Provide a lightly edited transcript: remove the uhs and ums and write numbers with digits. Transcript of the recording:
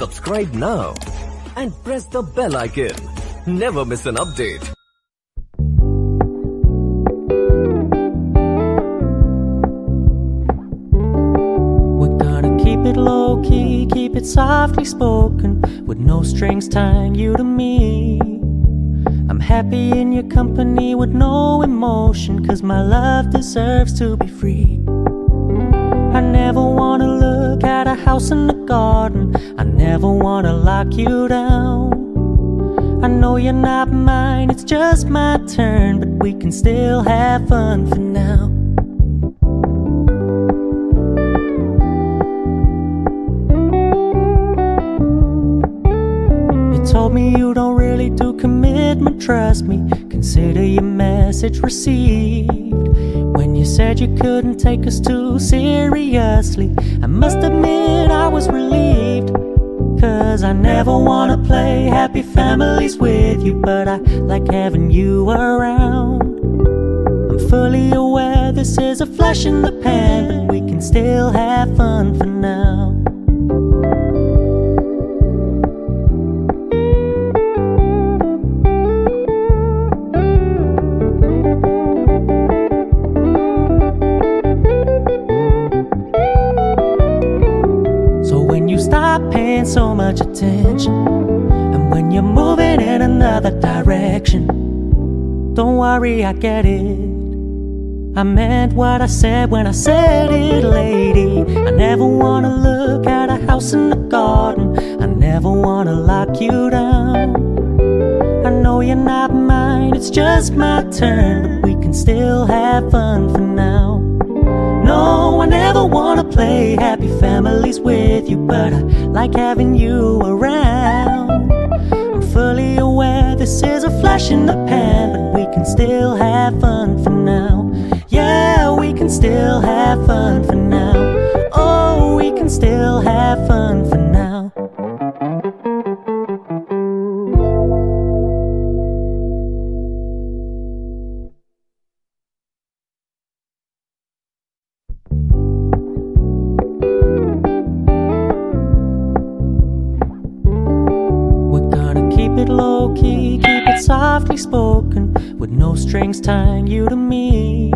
Subscribe now and press the bell icon. Never miss an update. We're gonna keep it low-key, keep it softly spoken, with no strings tying you to me. I'm happy in your company with no emotion, 'cause my love deserves to be free. I never wanna look at a house in the garden, I never wanna lock you down. I know you're not mine, it's just my turn, but we can still have fun for now. You told me you don't really do commitment, trust me, consider your message received. When you said you couldn't take us too seriously, I must admit I was relieved. 'Cause I never wanna play happy families with you, but I like having you around. I'm fully aware this is a flash in the pan, but we can still have fun for now. Stop paying so much attention, and when you're moving in another direction, don't worry, I get it. I meant what I said when I said it, lady. I never wanna look at a house in the garden, I never wanna lock you down. I know you're not mine, it's just my turn, but we can still have fun for now. No, I never wanna play happy families with you, but I like having you around. I'm fully aware this is a flash in the pan, but we can still have fun for now. Yeah, we can still have fun for now. Oh, we can still have fun for now. Keep it low-key, keep it softly spoken, with no strings tying you to me.